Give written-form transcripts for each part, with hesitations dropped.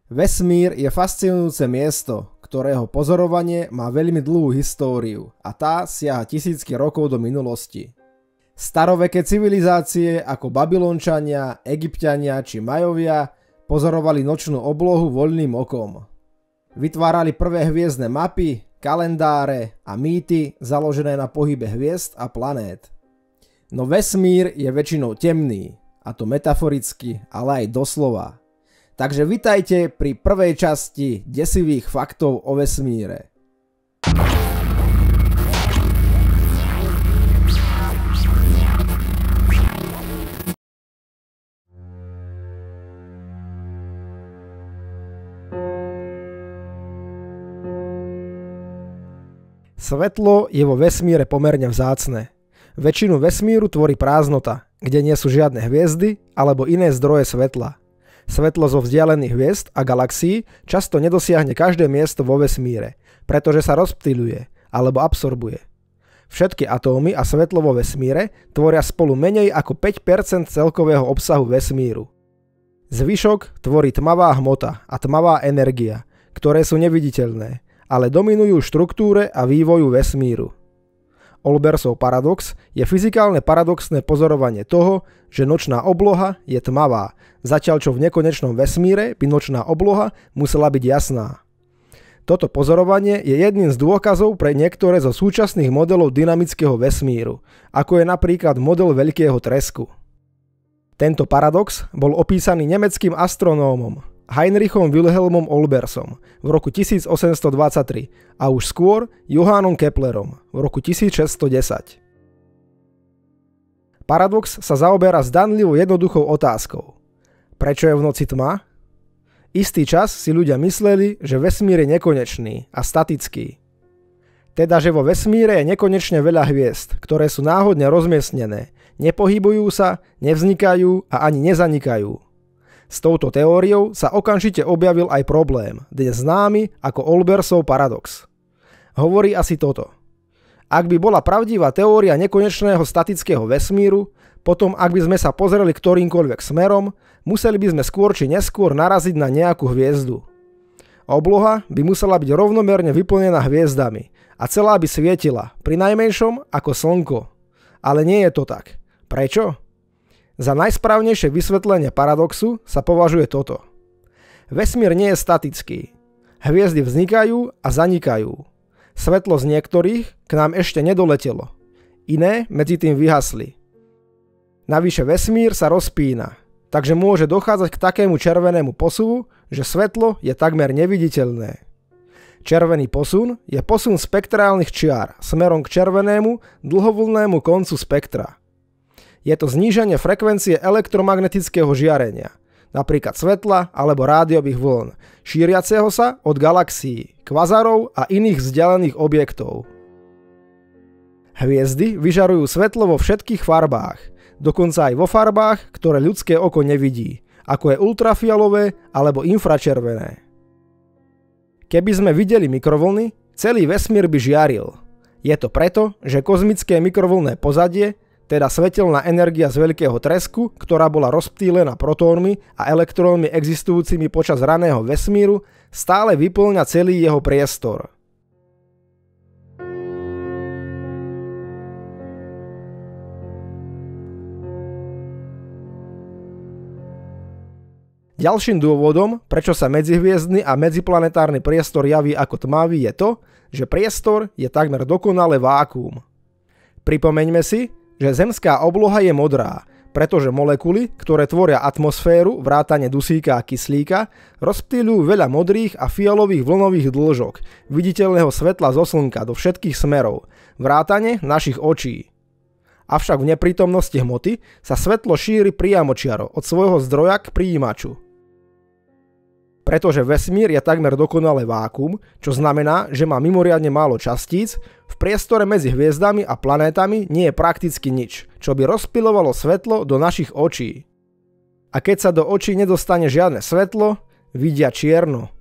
Vesmír je fascinujúce miesto, ktorého pozorovanie má veľmi dlhú históriu a tá siaha tisícky rokov do minulosti. Staroveké civilizácie ako Babylončania, Egypťania či Majovia pozorovali nočnú oblohu voľným okom. Vytvárali prvé hviezdne mapy, kalendáre a mýty založené na pohybe hviezd a planét. No vesmír je väčšinou temný, a to metaforicky, ale aj doslova. Takže vitajte pri prvej časti desivých faktov o vesmíre. Svetlo je vo vesmíre pomerne vzácne. Väčšinu vesmíru tvorí prázdnota, kde nie sú žiadne hviezdy alebo iné zdroje svetla. Svetlo zo vzdialených hviezd a galaxií často nedosiahne každé miesto vo vesmíre, pretože sa rozptýľuje alebo absorbuje. Všetky atómy a svetlo vo vesmíre tvoria spolu menej ako 5% celkového obsahu vesmíru. Zvyšok tvorí tmavá hmota a tmavá energia, ktoré sú neviditeľné, ale dominujú štruktúre a vývoju vesmíru. Olbersov paradox je fyzikálne paradoxné pozorovanie toho, že nočná obloha je tmavá, zatiaľ čo v nekonečnom vesmíre by nočná obloha musela byť jasná. Toto pozorovanie je jedným z dôkazov pre niektoré zo súčasných modelov dynamického vesmíru, ako je napríklad model veľkého tresku. Tento paradox bol opísaný nemeckým astronómom Heinrichom Wilhelmom Olbersom v roku 1823 a už skôr Johannom Keplerom v roku 1610. Paradox sa zaoberá zdanlivo jednoduchou otázkou. Prečo je v noci tma? Istý čas si ľudia mysleli, že vesmír je nekonečný a statický. Teda, že vo vesmíre je nekonečne veľa hviezd, ktoré sú náhodne rozmiestnené, nepohybujú sa, nevznikajú a ani nezanikajú. S touto teóriou sa okamžite objavil aj problém, dnes známy ako Olbersov paradox. Hovorí asi toto. Ak by bola pravdivá teória nekonečného statického vesmíru, potom ak by sme sa pozreli ktorýmkoľvek smerom, museli by sme skôr či neskôr naraziť na nejakú hviezdu. Obloha by musela byť rovnomerne vyplnená hviezdami a celá by svietila, prinajmenšom ako slnko. Ale nie je to tak. Prečo? Za najsprávnejšie vysvetlenie paradoxu sa považuje toto. Vesmír nie je statický. Hviezdy vznikajú a zanikajú. Svetlo z niektorých k nám ešte nedoletelo. Iné medzi tým vyhasli. Navyše vesmír sa rozpína, takže môže dochádzať k takému červenému posuvu, že svetlo je takmer neviditeľné. Červený posun je posun spektrálnych čiar smerom k červenému dlhovlnnému koncu spektra. Je to zníženie frekvencie elektromagnetického žiarenia, napríklad svetla alebo rádiových vln, šíriaceho sa od galaxií, kvazarov a iných vzdialených objektov. Hviezdy vyžarujú svetlo vo všetkých farbách, dokonca aj vo farbách, ktoré ľudské oko nevidí, ako je ultrafialové alebo infračervené. Keby sme videli mikrovlny, celý vesmír by žiaril. Je to preto, že kozmické mikrovlnné pozadie, teda svetelná energia z veľkého tresku, ktorá bola rozptýlená protónmi a elektrónmi existujúcimi počas raného vesmíru, stále vyplňa celý jeho priestor. Ďalším dôvodom, prečo sa medzihviezdny a medziplanetárny priestor javí ako tmavý, je to, že priestor je takmer dokonale vákuum. Pripomeňme si, že zemská obloha je modrá, pretože molekuly, ktoré tvoria atmosféru vrátane dusíka a kyslíka, rozptýľujú veľa modrých a fialových vlnových dĺžok viditeľného svetla zo slnka do všetkých smerov, vrátane našich očí. Avšak v neprítomnosti hmoty sa svetlo šíri priamočiaro od svojho zdroja k prijímaču. Pretože vesmír je takmer dokonale vákuum, čo znamená, že má mimoriadne málo častíc, v priestore medzi hviezdami a planétami nie je prakticky nič, čo by rozplylovalo svetlo do našich očí. A keď sa do očí nedostane žiadne svetlo, vidia čierno.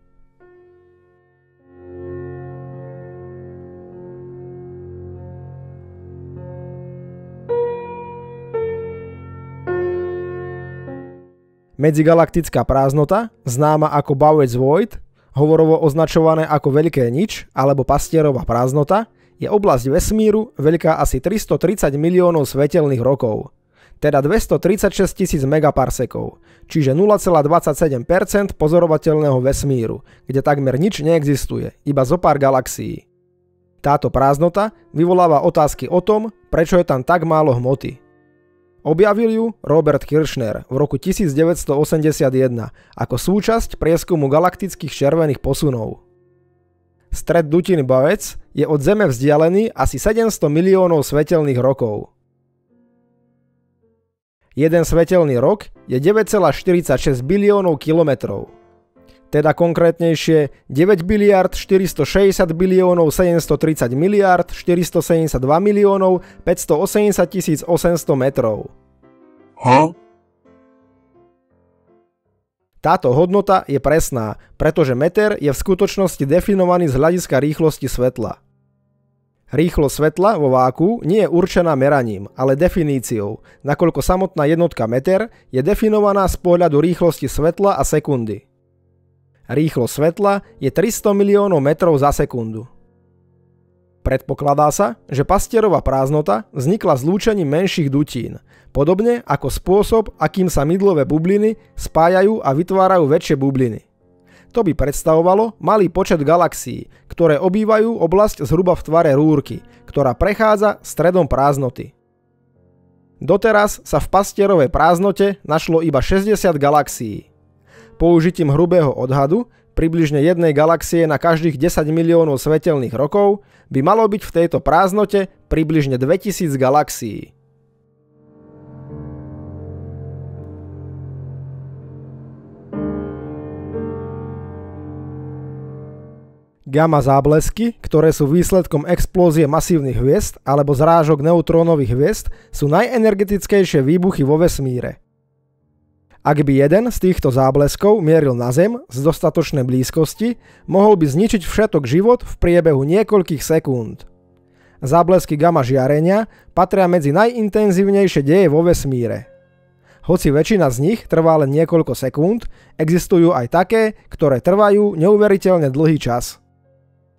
Medzigalaktická prázdnota, známa ako Bowers Void, hovorovo označované ako veľké nič alebo Pastierová prázdnota, je oblasť vesmíru veľká asi 330 miliónov svetelných rokov, teda 236 000 megaparsekov, čiže 0,27% pozorovateľného vesmíru, kde takmer nič neexistuje, iba zopár galaxií. Táto prázdnota vyvoláva otázky o tom, prečo je tam tak málo hmoty. Objavil ju Robert Kirshner v roku 1981 ako súčasť prieskumu galaktických červených posunov. Stred dutiny Bowers je od Zeme vzdialený asi 700 miliónov svetelných rokov. Jeden svetelný rok je 9,46 biliónov kilometrov. Teda konkrétnejšie 9 biliard 460 biliónov 730 miliard 472 miliónov 580 800 metrov. Táto hodnota je presná, pretože meter je v skutočnosti definovaný z hľadiska rýchlosti svetla. Rýchlosť svetla vo váku nie je určená meraním, ale definíciou, nakoľko samotná jednotka meter je definovaná z pohľadu rýchlosti svetla a sekundy. Rýchlosť svetla je 300 miliónov metrov za sekundu. Predpokladá sa, že Pastierová prázdnota vznikla zlúčením menších dutín, podobne ako spôsob, akým sa mydlové bubliny spájajú a vytvárajú väčšie bubliny. To by predstavovalo malý počet galaxií, ktoré obývajú oblasť zhruba v tvare rúrky, ktorá prechádza stredom prázdnoty. Doteraz sa v Pastierovej prázdnote našlo iba 60 galaxií. Použitím hrubého odhadu, približne jednej galaxie na každých 10 miliónov svetelných rokov, by malo byť v tejto prázdnote približne 2000 galaxií. Gamma záblesky, ktoré sú výsledkom explózie masívnych hviezd alebo zrážok neutrónových hviezd, sú najenergetickejšie výbuchy vo vesmíre. Ak by jeden z týchto zábleskov mieril na Zem z dostatočnej blízkosti, mohol by zničiť všetok život v priebehu niekoľkých sekúnd. Záblesky gamma žiarenia patria medzi najintenzívnejšie deje vo vesmíre. Hoci väčšina z nich trvá len niekoľko sekúnd, existujú aj také, ktoré trvajú neuveriteľne dlhý čas.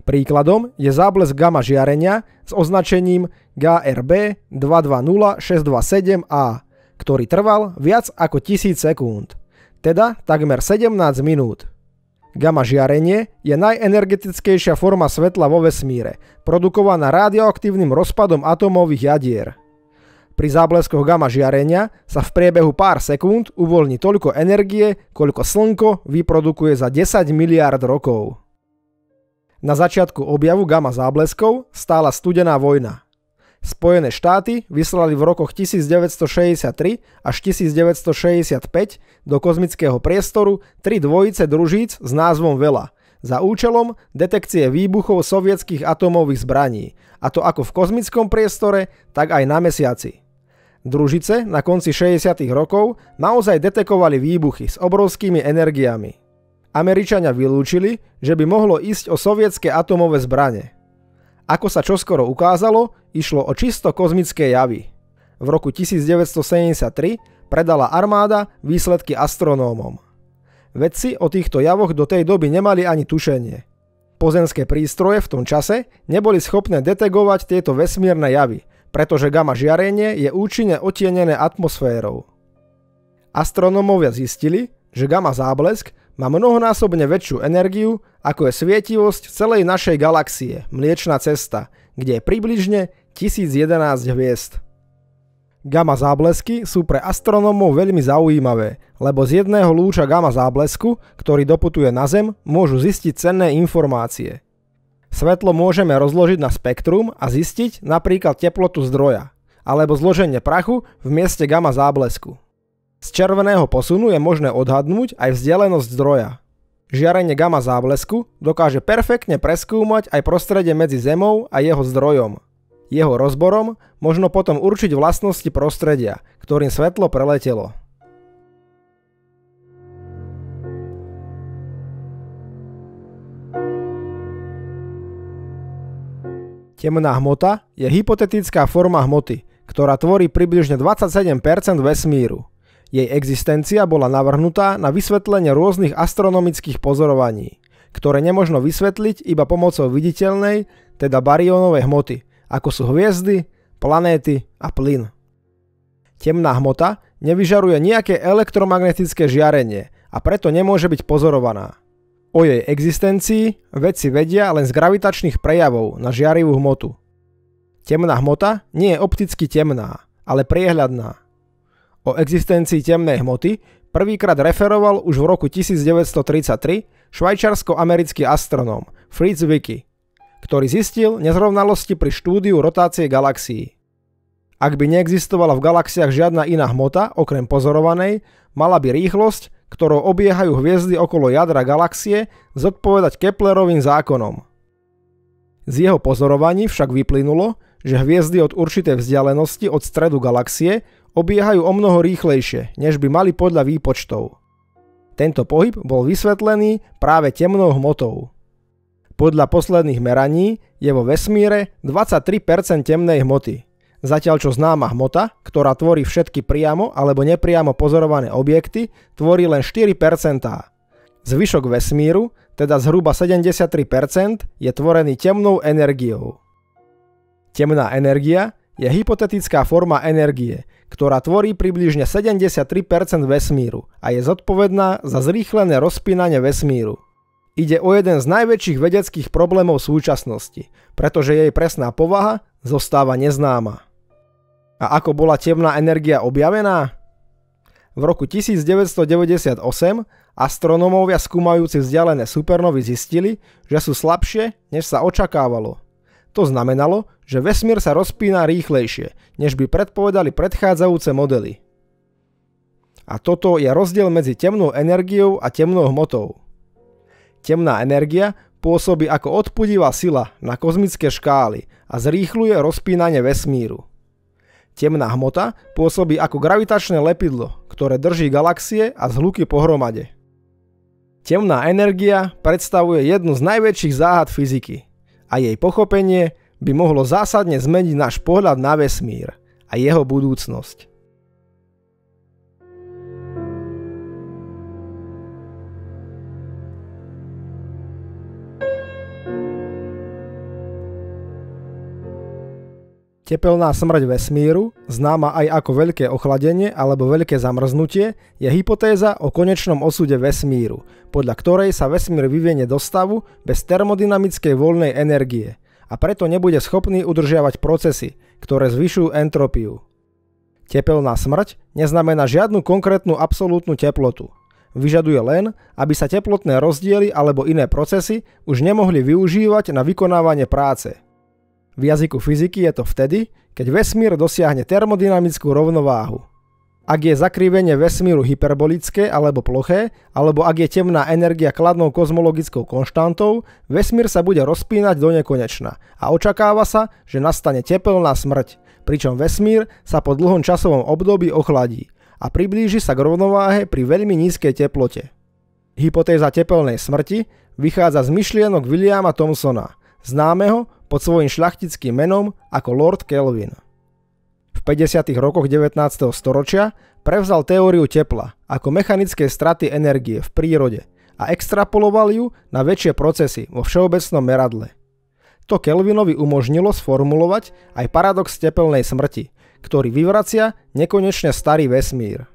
Príkladom je záblesk gamma žiarenia s označením GRB 220627A, ktorý trval viac ako 1000 sekúnd, teda takmer 17 minút. Gamma žiarenie je najenergetickejšia forma svetla vo vesmíre, produkovaná radioaktívnym rozpadom atómových jadier. Pri zábleskoch gamma žiarenia sa v priebehu pár sekúnd uvoľní toľko energie, koľko Slnko vyprodukuje za 10 miliárd rokov. Na začiatku objavu gamma zábleskov stála studená vojna. Spojené štáty vyslali v rokoch 1963 až 1965 do kozmického priestoru 3 dvojice družíc s názvom Vela za účelom detekcie výbuchov sovietských atómových zbraní, a to ako v kozmickom priestore, tak aj na mesiaci. Družice na konci 60. rokov naozaj detekovali výbuchy s obrovskými energiami. Američania vylúčili, že by mohlo ísť o sovietske atómové zbrane. Ako sa čoskoro ukázalo, išlo o čisto kozmické javy. V roku 1973 predala armáda výsledky astronómom. Vedci o týchto javoch do tej doby nemali ani tušenie. Pozemské prístroje v tom čase neboli schopné detegovať tieto vesmírne javy, pretože gamma žiarenie je účinne odtienené atmosférou. Astronómovia zistili, že gamma záblesk má mnohonásobne väčšiu energiu, ako je svietivosť celej našej galaxie, Mliečna cesta, kde je približne 1011 hviezd. Gamma záblesky sú pre astronómov veľmi zaujímavé, lebo z jedného lúča gamma záblesku, ktorý doputuje na Zem, môžu zistiť cenné informácie. Svetlo môžeme rozložiť na spektrum a zistiť napríklad teplotu zdroja, alebo zloženie prachu v mieste gamma záblesku. Z červeného posunu je možné odhadnúť aj vzdialenosť zdroja. Žiarenie gamma záblesku dokáže perfektne preskúmať aj prostredie medzi Zemou a jeho zdrojom. Jeho rozborom možno potom určiť vlastnosti prostredia, ktorým svetlo preletelo. Temná hmota je hypotetická forma hmoty, ktorá tvorí približne 27% vesmíru. Jej existencia bola navrhnutá na vysvetlenie rôznych astronomických pozorovaní, ktoré nemožno vysvetliť iba pomocou viditeľnej, teda baryónovej hmoty, ako sú hviezdy, planéty a plyn. Temná hmota nevyžaruje nejaké elektromagnetické žiarenie a preto nemôže byť pozorovaná. O jej existencii vedci vedia len z gravitačných prejavov na žiarivú hmotu. Temná hmota nie je opticky temná, ale priehľadná. O existencii temnej hmoty prvýkrát referoval už v roku 1933 švajčiarsko-americký astronóm Fritz Zwicky, ktorý zistil nezrovnalosti pri štúdiu rotácie galaxií. Ak by neexistovala v galaxiách žiadna iná hmota, okrem pozorovanej, mala by rýchlosť, ktorou obiehajú hviezdy okolo jadra galaxie, zodpovedať Keplerovým zákonom. Z jeho pozorovaní však vyplynulo, že hviezdy od určitej vzdialenosti od stredu galaxie obiehajú omnoho rýchlejšie, než by mali podľa výpočtov. Tento pohyb bol vysvetlený práve temnou hmotou. Podľa posledných meraní je vo vesmíre 23% temnej hmoty, zatiaľ čo známa hmota, ktorá tvorí všetky priamo alebo nepriamo pozorované objekty, tvorí len 4%. Zvyšok vesmíru, teda zhruba 73%, je tvorený temnou energiou. Temná energia je hypotetická forma energie, ktorá tvorí približne 73% vesmíru a je zodpovedná za zrýchlené rozpínanie vesmíru. Ide o jeden z najväčších vedeckých problémov súčasnosti, pretože jej presná povaha zostáva neznáma. A ako bola temná energia objavená? V roku 1998 astronómovia skúmajúci vzdialené supernovy zistili, že sú slabšie, než sa očakávalo. To znamenalo, že vesmír sa rozpína rýchlejšie, než by predpovedali predchádzajúce modely. A toto je rozdiel medzi temnou energiou a temnou hmotou. Temná energia pôsobí ako odpudivá sila na kozmické škály a zrýchľuje rozpínanie vesmíru. Temná hmota pôsobí ako gravitačné lepidlo, ktoré drží galaxie a zhluky pohromade. Temná energia predstavuje jednu z najväčších záhad fyziky a jej pochopenie by mohlo zásadne zmeniť náš pohľad na vesmír a jeho budúcnosť. Tepelná smrť vesmíru, známa aj ako veľké ochladenie alebo veľké zamrznutie, je hypotéza o konečnom osude vesmíru, podľa ktorej sa vesmír vyvinie do stavu bez termodynamickej voľnej energie a preto nebude schopný udržiavať procesy, ktoré zvyšujú entropiu. Tepelná smrť neznamená žiadnu konkrétnu absolútnu teplotu. Vyžaduje len, aby sa teplotné rozdiely alebo iné procesy už nemohli využívať na vykonávanie práce. V jazyku fyziky je to vtedy, keď vesmír dosiahne termodynamickú rovnováhu. Ak je zakrivenie vesmíru hyperbolické alebo ploché, alebo ak je temná energia kladnou kozmologickou konštantou, vesmír sa bude rozpínať do nekonečna a očakáva sa, že nastane tepelná smrť, pričom vesmír sa po dlhom časovom období ochladí a priblíži sa k rovnováhe pri veľmi nízkej teplote. Hypotéza tepelnej smrti vychádza z myšlienok Williama Thomsona, známeho pod svojím šľachtickým menom ako Lord Kelvin. V 50. rokoch 19. storočia prevzal teóriu tepla ako mechanické straty energie v prírode a extrapoloval ju na väčšie procesy vo všeobecnom meradle. To Kelvinovi umožnilo sformulovať aj paradox tepelnej smrti, ktorý vyvracia nekonečne starý vesmír.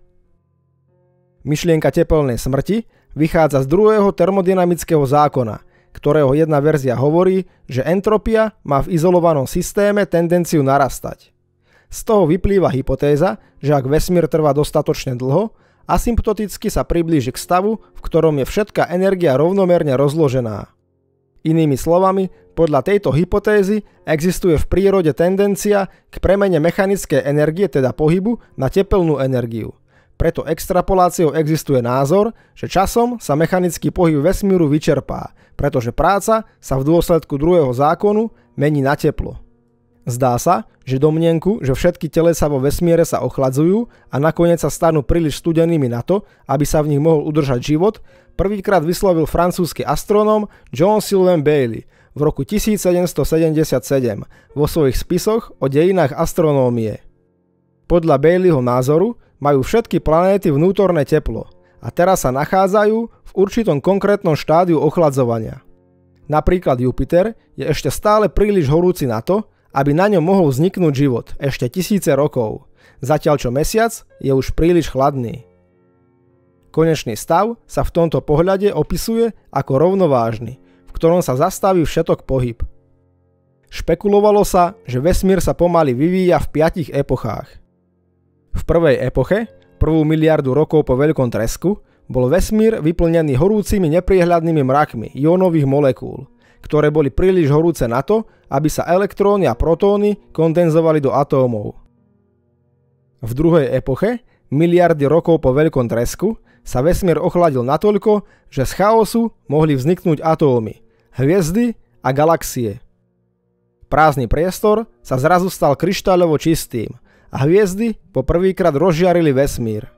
Myšlienka tepelnej smrti vychádza z druhého termodynamického zákona, ktorého jedna verzia hovorí, že entropia má v izolovanom systéme tendenciu narastať. Z toho vyplýva hypotéza, že ak vesmír trvá dostatočne dlho, asymptoticky sa priblíži k stavu, v ktorom je všetká energia rovnomerne rozložená. Inými slovami, podľa tejto hypotézy existuje v prírode tendencia k premene mechanickej energie, teda pohybu, na tepelnú energiu. Preto extrapoláciou existuje názor, že časom sa mechanický pohyb vesmíru vyčerpá, pretože práca sa v dôsledku druhého zákonu mení na teplo. Zdá sa, že domnienku, že všetky telesá vo vesmíre sa ochladzujú a nakoniec sa stanú príliš studenými na to, aby sa v nich mohol udržať život, prvýkrát vyslovil francúzsky astronóm John Sylvain Bailly v roku 1777 vo svojich spisoch o dejinách astronómie. Podľa Baileyho názoru Majú všetky planéty vnútorné teplo a teraz sa nachádzajú v určitom konkrétnom štádiu ochladzovania. Napríklad Jupiter je ešte stále príliš horúci na to, aby na ňom mohol vzniknúť život ešte tisíce rokov, zatiaľ čo Mesiac je už príliš chladný. Konečný stav sa v tomto pohľade opisuje ako rovnovážny, v ktorom sa zastaví všetok pohyb. Špekulovalo sa, že vesmír sa pomaly vyvíja v 5 epochách. V prvej epoche, 1 miliardu rokov po veľkom tresku, bol vesmír vyplnený horúcimi nepriehľadnými mrakmi jónových molekúl, ktoré boli príliš horúce na to, aby sa elektróny a protóny kondenzovali do atómov. V druhej epoche, miliardy rokov po veľkom tresku, sa vesmír ochladil natoľko, že z chaosu mohli vzniknúť atómy, hviezdy a galaxie. Prázdny priestor sa zrazu stal kryštáľovo čistým a hviezdy po prvýkrát rozžiarili vesmír.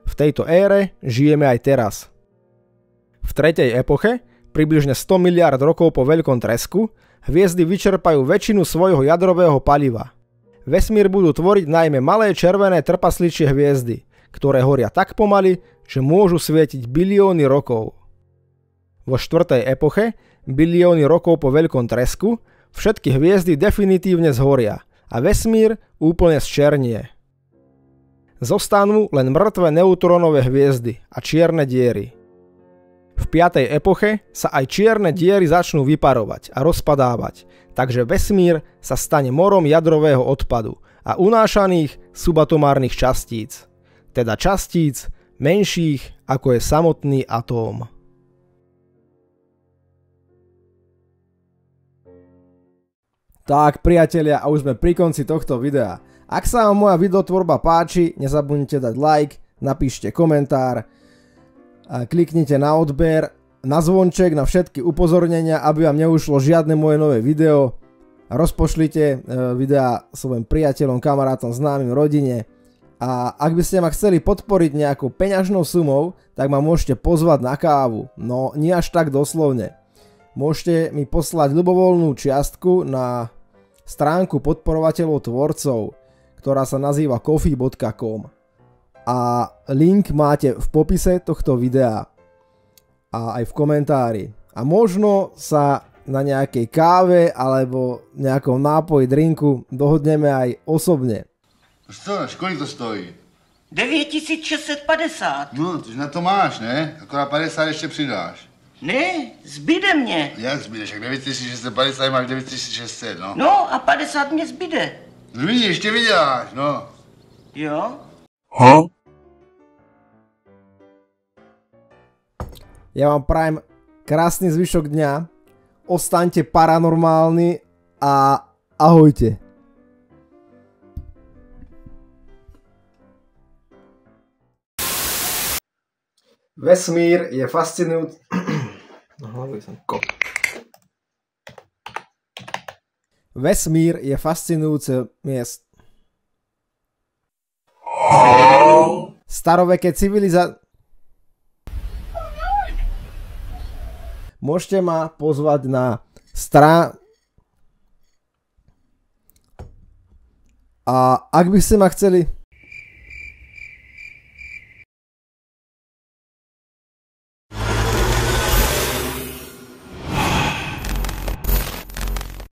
V tejto ére žijeme aj teraz. V tretej epoche, približne 100 miliárd rokov po veľkom tresku, hviezdy vyčerpajú väčšinu svojho jadrového paliva. Vesmír budú tvoriť najmä malé červené trpasličie hviezdy, ktoré horia tak pomaly, že môžu svietiť bilióny rokov. Vo štvrtej epoche, bilióny rokov po veľkom tresku, všetky hviezdy definitívne zhoria a vesmír úplne zčernie. Zostanú len mŕtve neutrónové hviezdy a čierne diery. V 5. epoche sa aj čierne diery začnú vyparovať a rozpadávať, takže vesmír sa stane morom jadrového odpadu a unášaných subatomárnych častíc, teda častíc menších ako je samotný atóm. Tak priatelia, a už sme pri konci tohto videa. Ak sa vám moja videotvorba páči, nezabudnite dať like, napíšte komentár, kliknite na odber, na zvonček, na všetky upozornenia, aby vám neušlo žiadne moje nové video. Rozpošlite videá svojim priateľom, kamarátom, známym, rodine. A ak by ste ma chceli podporiť nejakou peňažnou sumou, tak ma môžete pozvať na kávu. No, nie až tak doslovne. Môžete mi poslať ľubovoľnú čiastku na stránku podporovateľov tvorcov, ktorá sa nazýva coffee.com. A link máte v popise tohto videa a aj v komentári. A možno sa na nejakej káve alebo nejakom nápoji, drinku dohodneme aj osobne. Kolik to stojí? 9650. No, tož na to máš, ne? Akorát 50 ještě přidáš. Ne, zbyde mě. Jak zbydeš? Jak 9650 máš 9600, no. No a 50 mě zbyde. No vidíš, ještě vyděláš, no. Jo? Ja vám prajem krásny zvyšok dňa, ostaňte paranormálni a ahojte. Vesmír je fascinujúci... Vesmír je fascinujúce miesto. Staroveké civilizácie... Môžete ma pozvať na a ak by ste ma chceli